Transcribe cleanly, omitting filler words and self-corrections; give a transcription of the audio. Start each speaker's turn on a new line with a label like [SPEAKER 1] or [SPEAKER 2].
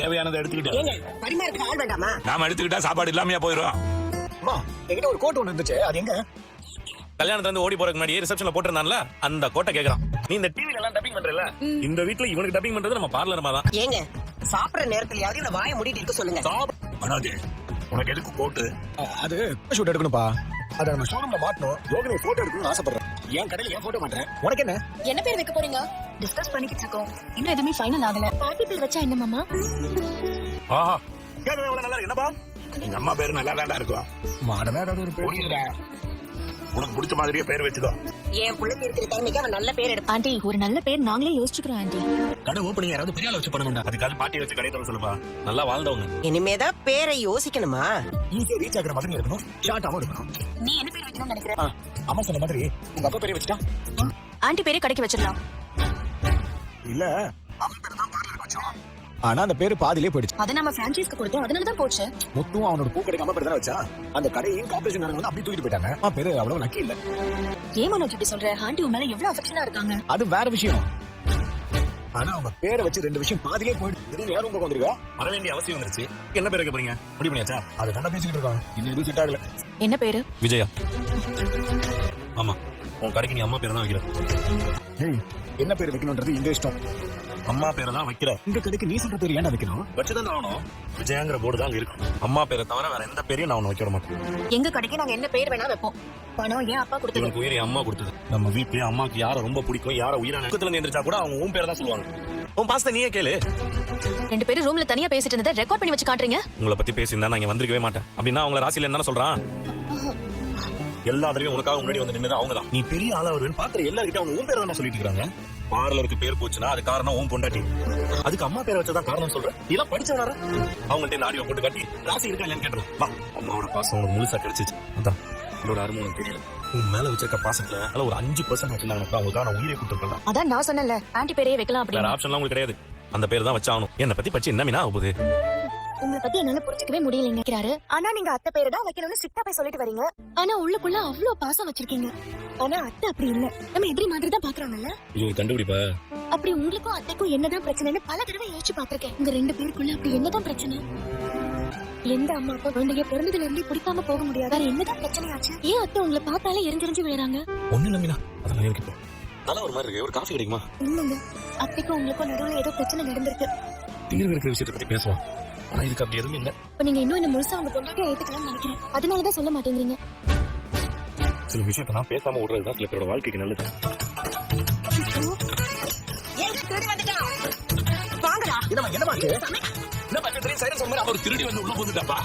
[SPEAKER 1] தேவையானதை எடுத்துக்கிட்டு
[SPEAKER 2] பரிமாறதுக்கு ஆள் வேண்டாமா?
[SPEAKER 1] நாம எடுத்துக்கிட்டா சாப்பாடு இல்லாமையா போயிடும்.
[SPEAKER 3] அம்மா என்கிட்ட ஒரு கோட் ஒன்று இருந்துச்சு, அது எங்க?
[SPEAKER 1] கல்யாணத்துல இருந்து ஓடி போறதுக்கு முன்னாடி ரிசப்ஷன்ல போட்டிருந்தான்ல அந்த கோட்டை கேக்குறான். நீ இந்த டிவில எல்லாம் டப்பிங் பண்றல, இந்த வீட்ல இவனுக்கு டப்பிங் பண்றது நம்ம பார்லர்மா தான்.
[SPEAKER 2] ஏங்க சாப்பிடுற நேரத்துலயாவது இந்த வாயை மூடிட்டு இருக்க சொல்லுங்க.
[SPEAKER 1] அனாதே உனக்கு எதுக்கு கோட்டு?
[SPEAKER 3] அது ஷூட் எடுக்கணும்ப்பா. அதை நம்ம ஷோரூம்ல மாட்டணும். யோகினி போட்டோ எடுக்கணும்னு ஆசைப்படுறேன். என் கடையில ஏன் போட்டோ மாட்டேன்? உனக்கு என்ன?
[SPEAKER 4] என்ன பேர் வைக்க போறீங்க? டிஸ்கஸ் பண்ணிக்கிட்டு இருக்கோம். இன்னும் எதுவுமே ஃபைனல் ஆகல. பாட்டி பேர் வச்சா என்ன மாமா?
[SPEAKER 1] ஆஹா கேட்கவே எவ்வளவு நல்லா இருக்கு. என்னப்பா எங்க அம்மா பேரு நல்லா தான் இருக்கும்.
[SPEAKER 3] மாடனா ஏதாவது ஒரு பேர்.
[SPEAKER 1] புரியுதா? உனக்கு பிடிச்ச மாதிரியே பேர் வச்சுக்கோ.
[SPEAKER 2] என் பிள்ளைக்கு இருக்கிற டைமுக்கு அவன் நல்ல பேர் எடுப்பான்.
[SPEAKER 4] ஆண்டி ஒரு நல்ல பேர் நாங்களே யோசிச்சுக்கிறோம் ஆண்டி.
[SPEAKER 3] கடை ஓப்பனிங் யாராவது பெரிய ஆள வச்சு பண்ணணும்டா.
[SPEAKER 1] அதுக்காக பாட்டி வச்சு கடை தர சொல்லுப்பா. நல்லா வாழ்ந்தவங்க.
[SPEAKER 2] இனிமேதான் பேரை யோசிக்கணுமா?
[SPEAKER 3] ஈஸியா ரீச் ஆகுற மாதிரி இருக்கணும், ஷார்ட்டாவும் இருக்கணும்.
[SPEAKER 4] நீ என்ன பேர் வைக்கணும்னு நினைக்கிற?
[SPEAKER 3] அம்மா சொன்ன மாதிரி உங்க அப்பா பேரே வச்சுட்டா?
[SPEAKER 4] ஆண்டி பேரே கடைக்கு வச்சிடலாம்.
[SPEAKER 3] இல்ல அவன் பேர் தான் பார்லருக்கு வச்சோம். ஆனா அந்த பேரு பாதியிலே போயிடுச்சு.
[SPEAKER 4] அதை நம்ம பிரான்சைஸ்க்கு கொடுத்தோம், அதனாலதான் போச்சு.
[SPEAKER 3] மொத்தம் அவனோட பூ கடைக்கு அம்மா பேர் தானே வச்சா. அந்த கடையும் கார்பரேஷன் வந்து அப்படியே தூக்கிட்டு போயிட்டாங்க. அம்மா பேரு அவ்வளவு நக்கி இல்ல.
[SPEAKER 4] ஏன் மனோஜ் இப்படி சொல்ற? ஆண்டி உன் மேல எவ்வளவு அஃபெக்ஷனா இருக்காங்க.
[SPEAKER 3] அது வேற விஷயம். ஆனா அவங்க பேரை வச்சு ரெண்டு விஷயம் பாதியிலே போயிடுச்சு. திடீர்னு யாரும் உங்க வந்திருக்கா?
[SPEAKER 1] வர வேண்டிய அவசியம் வந்துருச்சு. என்ன பேர் வைக்க போறீங்க? முடிவு பண்ணியாச்சா?
[SPEAKER 3] அதை தானே பேசிக்கிட்டு இருக்காங்க. இன்னும் எதுவும் செட் ஆகல.
[SPEAKER 4] என்ன பேரு?
[SPEAKER 1] விஜயா. ஆமா உன் கடைக்கு நீ அம்மா பேர் தான் வைக்கிற.
[SPEAKER 3] ஏய், என்ன பேர் வைக்கணும்ன்றது இந்த இஷ்டம்.
[SPEAKER 1] அம்மா பேரை தான் வைக்கிற.
[SPEAKER 3] இந்த கடைக்கு நீ சொல்ற பேர் ஏன்டா வைக்கணும்?
[SPEAKER 1] வச்சுதான் ஆகணும். விஜயாங்கிற போர்டு தான் இருக்கும். அம்மா பேரை தவிர வேற எந்த பேரையும் நான் உன்னை வைக்க மாட்டேன்.
[SPEAKER 4] எங்க கடைக்கு நாங்க என்ன பேர் வேணா வைப்போம். பணம் ஏன் அப்பா கொடுத்தது?
[SPEAKER 1] இவனுக்கு உயிரை அம்மா கொடுத்தது. நம்ம வீட்லயே அம்மாக்கு யாரை ரொம்ப பிடிக்கும், யாரை உயிரை நெருக்கத்துல எந்திரிச்சா கூட அவங்க உன் பேரை தான் சொல்லுவாங்க. உன் பாஸ்த நீயே கேளு.
[SPEAKER 4] ரெண்டு பேரும் ரூம்ல தனியா பேசிட்டு இருந்ததை ரெக்கார்ட் பண்ணி வச்சு காட்டுறீங்க.
[SPEAKER 1] உங்களை பத்தி பேசியிருந்தா நான் இங்க வந்திருக்கவே மாட்டேன். அப்படின்னா அவங்கள ராசியில என்ன சொல்றான்? எல்லா தடவையும் உனக்காக முன்னாடி வந்து நின்னது அவங்க தான். நீ பெரிய ஆளா வருவேன்னு பாக்குற எல்லாருக்கிட்ட அவங்க உன் பேரை தான் சொல்லிட்டு இருக்காங்க. பார்லருக்கு பேர் போச்சுன்னா அது காரணம் உன் பொண்டாட்டி. அதுக்கு அம்மா பேரை வச்சதான் காரணம் சொல்றேன். இதெல்லாம் படிச்சவனார அவங்கள்ட்ட இந்த ஆடியோ போட்டு காட்டி ராசி இருக்கா இல்லையான்னு கேட்டுரும். வா, அம்மாவோட பாசம் உனக்கு முழுசா கிடைச்சிச்சு. அதான் உங்களோட அருமை உனக்கு தெரியல. உன் மேல வச்சிருக்க பாசத்துல அதுல ஒரு 5% வச்சிருந்தாங்க. அவங்களுக்காக நான் உயிரை கொடுத்துருக்கேன்.
[SPEAKER 4] அதான் நான் சொன்னேன்ல, ஆண்டி பேரையே வைக்கலாம்
[SPEAKER 1] வேற
[SPEAKER 4] அப்படின்னு.
[SPEAKER 1] ஆப்ஷன்லாம் உங்களுக்கு கிடையாது. அந்த பேர் தான் வச்சாகணும். என்னை பத்தி பச்சு என்ன மீனா ஆகுது?
[SPEAKER 4] உங்களை பத்தி என்னால புரிஞ்சுக்கவே முடியலங்கிறாரு. ஆனா நீங்க அத்தை பேரு தான் வைக்கணும்னு ஸ்ட்ரிக்ட்டா போய் சொல்லிட்டு வரீங்க. ஆனா உள்ளுக்குள்ள அவ்வளவு பாசம் வச்சிருக்கீங்க. ஆனா அத்தை அப்படி இல்ல, நம்ம எதிரி மாதிரி தான் பாக்குறாங்கல்ல.
[SPEAKER 1] இது கண்டுபிடிப்பா.
[SPEAKER 4] அப்படி உங்களுக்கும் அத்தைக்கும் என்னதான் பிரச்சனைன்னு பல தடவை யோசிச்சு பாத்திருக்கேன். உங்க ரெண்டு பேருக்குள்ள அப்படி என்னதான் பிரச்சனை? எந்த அம்மா அப்பா குழந்தைய பிறந்ததுல இருந்து பிடிக்காம போக முடியாது. வேற என்னதான் பிரச்சனையாச்சு? ஏன் அத்தை உங்களை பார்த்தாலே எரிஞ்செரிஞ்சு விழுறாங்க?
[SPEAKER 1] ஒண்ணு இல்ல மீனா, அதெல்லாம் எனக்கு இப்போ நல்லா ஒரு மாதிரி இருக்கு. ஒரு காஃபி கிடைக்குமா?
[SPEAKER 4] இல்லங்க, அத்தைக்கும் உங்களுக்கும் நடுவுல ஏதோ பிரச்சனை நடந்திருக்கு.
[SPEAKER 1] தீர்வு இருக்கிற விஷயத்தை பத்தி பேசுவோம். ஆனா இதுக்கு அப்படி எதுவும் இல்ல.
[SPEAKER 4] இப்ப நீங்க இன்னும் என்ன முழுசா உங்க பொண்டாட்டியா ஏத்துக்கலாம்னு நினைக்கிறேன். அதனாலதான் சொல்ல மாட்டேங்கிறீங்க.
[SPEAKER 1] சில விஷயத்தை நான் பேசாம விடுறதுதான் சில பேரோட வாழ்க்கைக்கு நல்லது.
[SPEAKER 2] வாங்கடா.
[SPEAKER 3] என்னமாச்சு?
[SPEAKER 1] என்ன பக்கத்துலயும் சைரன் சொன்ன மாதிரி அவர் திருடி வந்து உள்ள போந்துட்டாப்பா.